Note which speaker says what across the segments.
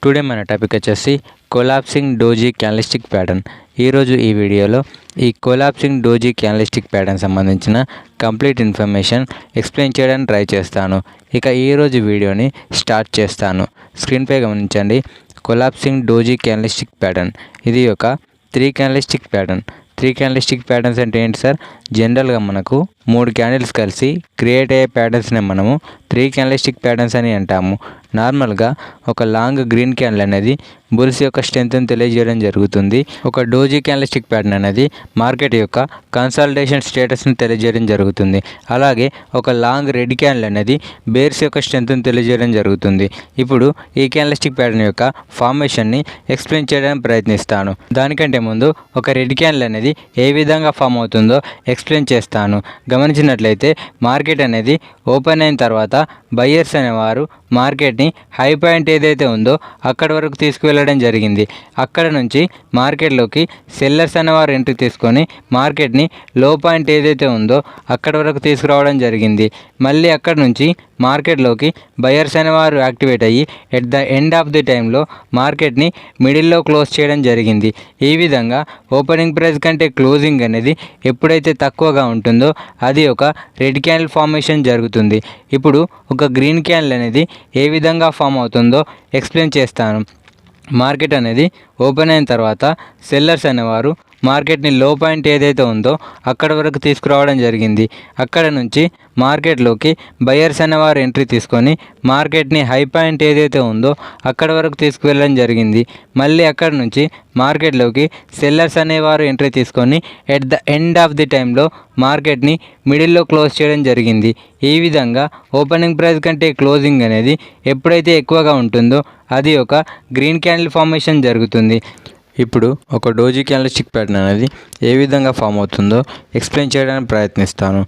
Speaker 1: Today మన topic వచ్చేసి collapsing doji candlestick pattern. ఈరోజు ఈ వీడియోలో ఈ కొలాప్సింగ్ డోజీ క్యాండిల్స్టిక్ ప్యాటర్న్ సంబంధించిన కంప్లీట్ ఇన్ఫర్మేషన్ ఎక్స్ప్లెయిన్ చేయడానికి ట్రై చేస్తాను. ఇక ఈరోజు వీడియోని స్టార్ట్ చేస్తాను. స్క్రీన్పై గమనించండి. కొలాప్సింగ్ డోజీ క్యాండిల్స్టిక్ ప్యాటర్న్ ఇది ఒక 3 క్యాండిల్స్టిక్ ప్యాటర్న్. 3 క్యాండిల్స్టిక్ ప్యాటర్న్స్ అంటే ఏంటి సార్? జనరల్గా మనకు 3 క్యాండిల్స్ కలిసి క్రియేట్ అయ్యే ప్యాటర్న్స్ని మనము 3 క్యాండిల్స్టిక్ ప్యాటర్న్స్ అని అంటాము. నార్మల్గా ఒక లాంగ్ గ్రీన్ క్యాండిల్ అనేది బుల్స్ యొక్క స్ట్రెంత్ని తెలియజేయడం జరుగుతుంది. ఒక డోజీ క్యాండిల్స్టిక్ ప్యాటర్న్ అనేది మార్కెట్ యొక్క కన్సాలిడేషన్ స్టేటస్ని తెలియజేయడం జరుగుతుంది. అలాగే ఒక లాంగ్ రెడ్ క్యాండిల్ అనేది బేర్స్ యొక్క స్ట్రెంత్ని తెలియజేయడం జరుగుతుంది. ఇప్పుడు ఈ క్యాండిల్స్టిక్ ప్యాటర్న్ యొక్క ఫార్మేషన్ని ఎక్స్ప్లెయిన్ చేయడానికి ప్రయత్నిస్తాను. దానికంటే ముందు ఒక రెడ్ క్యాండిల్ అనేది ఏ విధంగా ఫామ్ అవుతుందో ఎక్స్ప్లెయిన్ చేస్తాను. గమనించినట్లయితే మార్కెట్ అనేది ఓపెన్ అయిన తర్వాత బయ్యర్స్ అనేవారు మార్కెట్ని హై పాయింట్ ఏదైతే ఉందో అక్కడి వరకు తీసుకువెళ్ళడం జరిగింది. అక్కడ నుంచి మార్కెట్లోకి సెల్లర్స్ అనేవారు ఎంట్రీ తీసుకొని మార్కెట్ని లో పాయింట్ ఏదైతే ఉందో అక్కడి వరకు తీసుకురావడం జరిగింది. మళ్ళీ అక్కడ నుంచి మార్కెట్లోకి బయర్స్ అనేవారు యాక్టివేట్ అయ్యి at the end of the టైంలో మార్కెట్ని మిడిల్లో క్లోజ్ చేయడం జరిగింది. ఈ విధంగా ఓపెనింగ్ ప్రైస్ కంటే క్లోజింగ్ అనేది ఎప్పుడైతే తక్కువగా ఉంటుందో అది ఒక రెడ్ క్యాండిల్ ఫార్మేషన్ జరుగుతుంది. ఇప్పుడు ఒక గ్రీన్ క్యాండిల్ అనేది ఏ విధంగా ఫామ్ అవుతుందో ఎక్స్ప్లెయిన్ చేస్తాను. మార్కెట్ అనేది ఓపెన్ అయిన తర్వాత సెల్లర్స్ అనేవారు మార్కెట్ని లో పాయింట్ ఏదైతే ఉందో అక్కడ వరకు తీసుకురావడం జరిగింది. అక్కడ నుంచి మార్కెట్లోకి బయర్స్ అనేవారు ఎంట్రీ తీసుకొని మార్కెట్ని హై పాయింట్ ఏదైతే ఉందో అక్కడ వరకు తీసుకువెళ్ళడం జరిగింది. మళ్ళీ అక్కడ నుంచి మార్కెట్లోకి సెల్లర్స్ అనేవారు ఎంట్రీ తీసుకొని at the end of the టైంలో మార్కెట్ని మిడిల్లో క్లోజ్ చేయడం జరిగింది. ఈ విధంగా ఓపెనింగ్ ప్రైస్ కంటే క్లోజింగ్ అనేది ఎప్పుడైతే ఎక్కువగా ఉంటుందో అది ఒక గ్రీన్ క్యాండిల్ ఫార్మేషన్ జరుగుతుంది. ఇప్పుడు ఒక డోజీ క్యాండిల్స్టిక్ ప్యాటర్న్ అనేది ఏ విధంగా ఫామ్ అవుతుందో ఎక్స్ప్లెయిన్ చేయడానికి ప్రయత్నిస్తాను.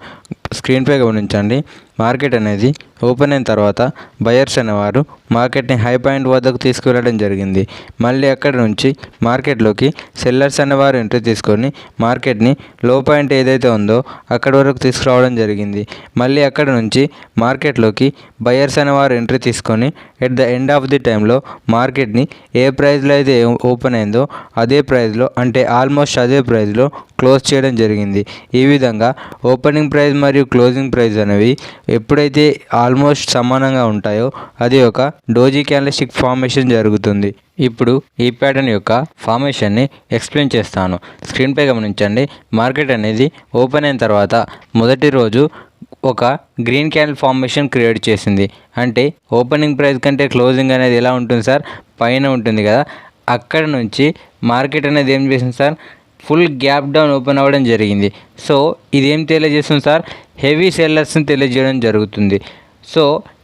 Speaker 1: స్క్రీన్పై గమనించండి. మార్కెట్ అనేది ఓపెన్ అయిన తర్వాత బయర్స్ అనేవారు మార్కెట్ని హై పాయింట్ వద్దకు తీసుకువెళ్ళడం జరిగింది. మళ్ళీ అక్కడ నుంచి మార్కెట్లోకి సెల్లర్స్ అనేవారు ఎంట్రీ తీసుకొని మార్కెట్ని లో పాయింట్ ఏదైతే ఉందో అక్కడ వరకు తీసుకురావడం జరిగింది. మళ్ళీ అక్కడ నుంచి మార్కెట్లోకి బయర్స్ అనేవారు ఎంట్రీ తీసుకొని at the end of the టైంలో మార్కెట్ని ఏ ప్రైస్లో అయితే ఓపెన్ అయిందో అదే ప్రైస్లో అంటే ఆల్మోస్ట్ అదే ప్రైస్లో క్లోజ్ చేయడం జరిగింది. ఈ విధంగా ఓపెనింగ్ ప్రైస్ మరియు క్లోజింగ్ ప్రైస్ అనేవి ఎప్పుడైతే ఆల్మోస్ట్ సమానంగా ఉంటాయో అది ఒక డోజీ క్యాండిల్స్టిక్ ఫార్మేషన్ జరుగుతుంది. ఇప్పుడు ఈ ప్యాటర్న్ యొక్క ఫార్మేషన్ని ఎక్స్ప్లెయిన్ చేస్తాను. స్క్రీన్పై గమనించండి. మార్కెట్ అనేది ఓపెన్ అయిన తర్వాత మొదటి రోజు ఒక గ్రీన్ క్యాండిల్ ఫార్మేషన్ క్రియేట్ చేసింది. అంటే ఓపెనింగ్ ప్రైస్ కంటే క్లోజింగ్ అనేది ఎలా ఉంటుంది సార్? పైన ఉంటుంది కదా. అక్కడ నుంచి మార్కెట్ అనేది ఏం చేసింది sir? Full gap down open అవ్వడం జరిగింది. సో ఇది ఏం తెలియజేస్తుంది సార్? హెవీ సెల్లర్స్ని తెలియజేయడం జరుగుతుంది. సో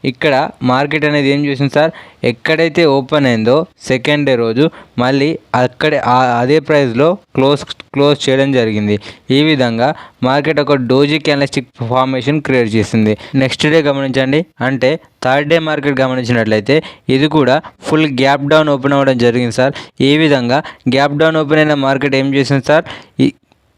Speaker 1: ఇక్కడ మార్కెట్ అనేది ఏం చేసింది సార్? ఎక్కడైతే ఓపెన్ అయిందో సెకండ్ డే రోజు మళ్ళీ అక్కడే అదే ప్రైస్లో క్లోజ్ చేయడం జరిగింది. ఈ విధంగా మార్కెట్ ఒక డోజీ క్యాండిల్స్టిక్ ఫార్మేషన్ క్రియేట్ చేసింది. నెక్స్ట్ డే గమనించండి. అంటే థర్డ్ డే మార్కెట్ గమనించినట్లయితే ఇది కూడా ఫుల్ గ్యాప్ డౌన్ ఓపెన్ అవ్వడం జరిగింది సార్. ఈ విధంగా గ్యాప్ డౌన్ ఓపెన్ అయిన మార్కెట్ ఏం చేసింది సార్?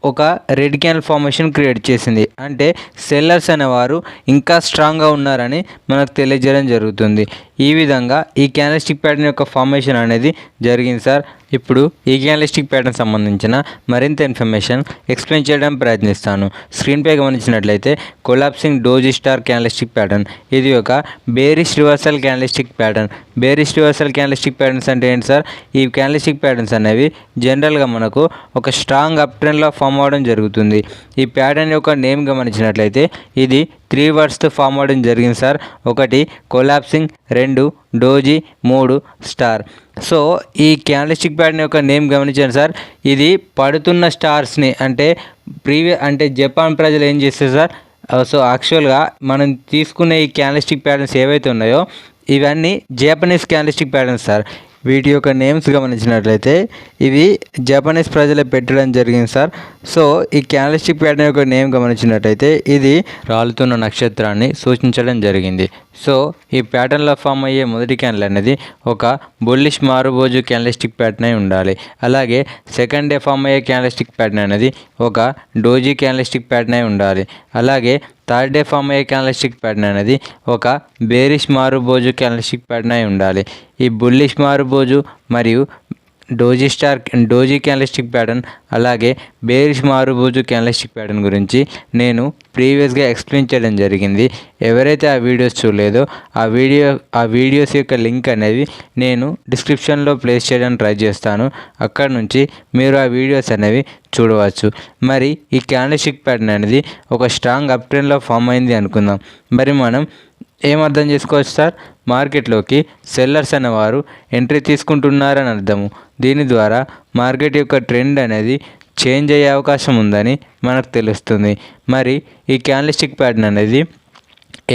Speaker 1: ఒక రెడ్ క్యాండిల్ ఫార్మేషన్ క్రియేట్ చేసింది. అంటే సెల్లర్స్ అనేవారు ఇంకా స్ట్రాంగ్గా ఉన్నారని మనకు తెలియజేయడం జరుగుతుంది. ఈ విధంగా ఈ క్యాండిల్స్టిక్ ప్యాటర్న్ యొక్క ఫార్మేషన్ అనేది జరిగింది సార్. ఇప్పుడు ఈ క్యాండిల్స్టిక్ ప్యాటర్న్ సంబంధించిన మరింత ఇన్ఫర్మేషన్ ఎక్స్ప్లెయిన్ చేయడానికి ప్రయత్నిస్తాను. స్క్రీన్పై గమనించినట్లయితే collapsing doji star candlestick pattern ఇది ఒక bearish reversal candlestick pattern. Bearish reversal candlestick patterns అంటే ఏంటి సార్? ఈ క్యాండిల్స్టిక్ ప్యాటర్న్స్ అనేవి జనరల్గా మనకు ఒక స్ట్రాంగ్ అప్ ట్రెండ్లో ఫామ్ అవ్వడం జరుగుతుంది. ఈ ప్యాటర్న్ యొక్క నేమ్ గమనించినట్లయితే ఇది 3 వర్డ్స్తో ఫామ్ అవ్వడం జరిగింది sir. 1 collapsing, 2 doji, 3 star. So ఈ క్యాండిల్స్టిక్ ప్యాటర్న్ యొక్క నేమ్ గమనించండి సార్. ఇది పడుతున్న స్టార్స్ని అంటే జపాన్ ప్రజలు ఏం చేస్తారు సార్? సో యాక్చువల్గా మనం తీసుకునే ఈ క్యాండిల్స్టిక్ ప్యాటర్న్స్ ఏవైతే ఉన్నాయో ఇవన్నీ జపనీస్ క్యాండిల్స్టిక్ ప్యాటర్న్స్ సార్. వీటి యొక్క నేమ్స్ గమనించినట్లయితే ఇవి జపనీస్ ప్రజలే పెట్టడం జరిగింది సార్. సో ఈ క్యాండిల్స్టిక్ ప్యాటర్న్ యొక్క నేమ్ గమనించినట్లయితే ఇది రాలుతున్న నక్షత్రాన్ని సూచించడం జరిగింది. సో ఈ ప్యాటర్న్లో ఫామ్ అయ్యే మొదటి క్యాండిల్ అనేది ఒక బుల్లిష్ మారుబోజు క్యాండిల్స్టిక్ ప్యాటర్న్ అయి ఉండాలి. అలాగే సెకండ్ డే ఫామ్ అయ్యే క్యాండిల్స్టిక్ ప్యాటర్న్ అనేది ఒక డోజీ క్యాండిల్స్టిక్ ప్యాటర్న్ అయి ఉండాలి. అలాగే థర్డ్ డే ఫామ్ అయ్యే క్యాండిల్స్టిక్ ప్యాటర్న్ అనేది ఒక బేరిష్ మారుబోజు క్యాండిల్స్టిక్ ప్యాటర్న్ అయి ఉండాలి. ఈ బుల్లిష్ మారుబోజు మరియు డోజీ క్యాండిల్స్టిక్ ప్యాటర్న్ అలాగే బేరిష్ మారుబోజు క్యాండిల్స్టిక్ ప్యాటర్న్ గురించి నేను ప్రీవియస్గా ఎక్స్ప్లెయిన్ చేయడం జరిగింది. ఎవరైతే ఆ వీడియోస్ చూడలేదో ఆ వీడియోస్ యొక్క లింక్ అనేది నేను డిస్క్రిప్షన్లో ప్లేస్ చేయడానికి ట్రై చేస్తాను. అక్కడ నుంచి మీరు ఆ వీడియోస్ అనేవి చూడవచ్చు. మరి ఈ క్యాండిల్స్టిక్ ప్యాటర్న్ అనేది ఒక స్ట్రాంగ్ అప్ ట్రెండ్లో ఫామ్ అయింది అనుకుందాం. మరి మనం ఏం అర్థం చేసుకోవచ్చు సార్? మార్కెట్లోకి సెల్లర్స్ అనేవారు ఎంట్రీ తీసుకుంటున్నారని అర్థము. దీని ద్వారా మార్కెట్ యొక్క ట్రెండ్ అనేది చేంజ్ అయ్యే అవకాశం ఉందని మనకు తెలుస్తుంది. మరి ఈ క్యాండిల్స్టిక్ ప్యాటర్న్ అనేది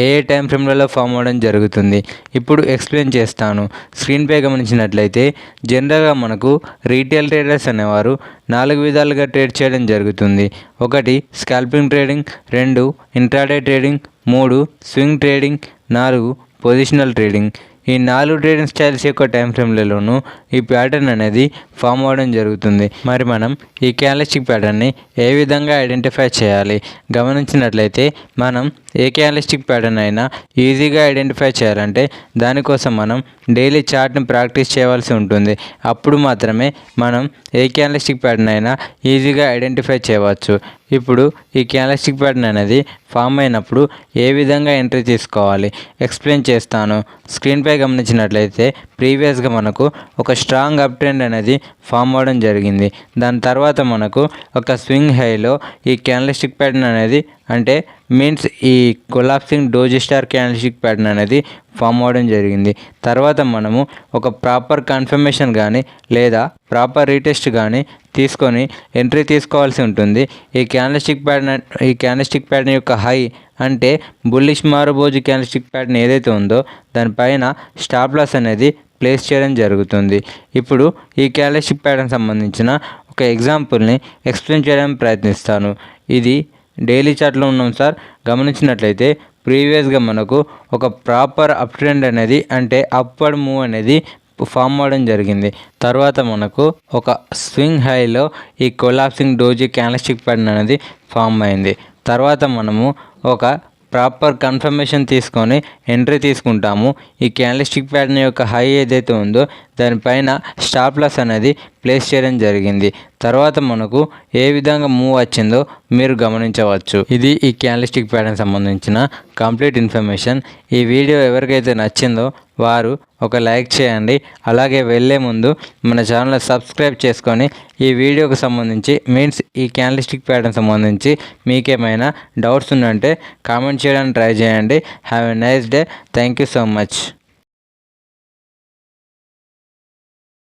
Speaker 1: ఏ టైం ఫ్రేమ్లలో ఫామ్ అవ్వడం జరుగుతుంది ఇప్పుడు ఎక్స్ప్లెయిన్ చేస్తాను. స్క్రీన్పై గమనించినట్లయితే జనరల్గా మనకు రీటైల్ ట్రేడర్స్ అనేవారు 4 విధాలుగా ట్రేడ్ చేయడం జరుగుతుంది. 1 scalping trading, 2 intraday trading, 3 swing trading, 4 positional trading. ఈ 4 ట్రేడింగ్ స్టైల్స్ యొక్క టైం ఫ్రేమ్లలోనూ ఈ ప్యాటర్న్ అనేది ఫామ్ అవ్వడం జరుగుతుంది. మరి మనం ఈ క్యాండిల్స్టిక్ ప్యాటర్న్ని ఏ విధంగా ఐడెంటిఫై చేయాలి? గమనించినట్లయితే మనం ఏ క్యాండిల్స్టిక్ ప్యాటర్న్ అయినా ఈజీగా ఐడెంటిఫై చేయాలంటే దానికోసం మనం డైలీ చార్ట్ని ప్రాక్టీస్ చేయవలసి ఉంటుంది. అప్పుడు మాత్రమే మనం ఏ క్యాండిల్స్టిక్ ప్యాటర్న్ అయినా ఈజీగా ఐడెంటిఫై చేయవచ్చు. ఇప్పుడు ఈ క్యాండిల్స్టిక్ ప్యాటర్న్ అనేది ఫామ్ అయినప్పుడు ఏ విధంగా ఎంట్రీ తీసుకోవాలి ఎక్స్ప్లెయిన్ చేస్తాను. స్క్రీన్పై గమనించినట్లయితే ప్రీవియస్గా మనకు ఒక స్ట్రాంగ్ అప్ ట్రెండ్ అనేది ఫామ్ అవ్వడం జరిగింది. దాని తర్వాత మనకు ఒక స్వింగ్ హైలో ఈ క్యాండిల్స్టిక్ ప్యాటర్న్ అనేది అంటే మీన్స్ ఈ collapsing doji star candlestick pattern అనేది ఫామ్ అవ్వడం జరిగింది. తర్వాత మనము ఒక ప్రాపర్ కన్ఫర్మేషన్ కానీ లేదా ప్రాపర్ రీటెస్ట్ కానీ తీసుకొని ఎంట్రీ తీసుకోవాల్సి ఉంటుంది. ఈ క్యాండిల్స్టిక్ ప్యాటర్న్ యొక్క హై అంటే బుల్లిష్ మారుబోజు క్యాండిల్స్టిక్ ప్యాటర్న్ ఏదైతే ఉందో దానిపైన స్టాప్ లాస్ అనేది ప్లేస్ చేయడం జరుగుతుంది. ఇప్పుడు ఈ క్యాండిల్స్టిక్ ప్యాటర్న్ సంబంధించిన ఒక ఎగ్జాంపుల్ని ఎక్స్ప్లెయిన్ చేయడానికి ప్రయత్నిస్తాను. ఇది డైలీ చార్ట్లో ఉన్నాం సార్. గమనించినట్లయితే ప్రీవియస్గా మనకు ఒక ప్రాపర్ అప్ ట్రెండ్ అనేది అంటే అప్వర్డ్ మూవ్ అనేది ఫామ్ అవ్వడం జరిగింది. తర్వాత మనకు ఒక స్వింగ్ హైలో ఈ కొలాప్సింగ్ డోజీ క్యాండిల్స్టిక్ ప్యాటర్న్ అనేది ఫామ్ అయింది. తర్వాత మనము ఒక ప్రాపర్ కన్ఫర్మేషన్ తీసుకొని ఎంట్రీ తీసుకుంటాము. ఈ క్యాండిల్స్టిక్ ప్యాటర్న్ యొక్క హై ఏదైతే ఉందో దానిపైన స్టాప్ లాస్ అనేది ప్లేస్ చేయడం జరిగింది. తర్వాత మనకు ఏ విధంగా మూవ్ వచ్చిందో మీరు గమనించవచ్చు. ఇది ఈ క్యాండిల్స్టిక్ ప్యాటర్న్ సంబంధించిన కంప్లీట్ ఇన్ఫర్మేషన్. ఈ వీడియో ఎవరికైతే నచ్చిందో వారు ఒక లైక్ చేయండి. అలాగే వెళ్ళే ముందు మన ఛానల్ సబ్స్క్రైబ్ చేసుకొని ఈ వీడియోకి సంబంధించి మీన్స్ ఈ క్యాండిల్స్టిక్ ప్యాటర్న్ సంబంధించి మీకేమైనా డౌట్స్ ఉందంటే కామెంట్ చేయడానికి ట్రై చేయండి. Have a nice day. Thank you so much.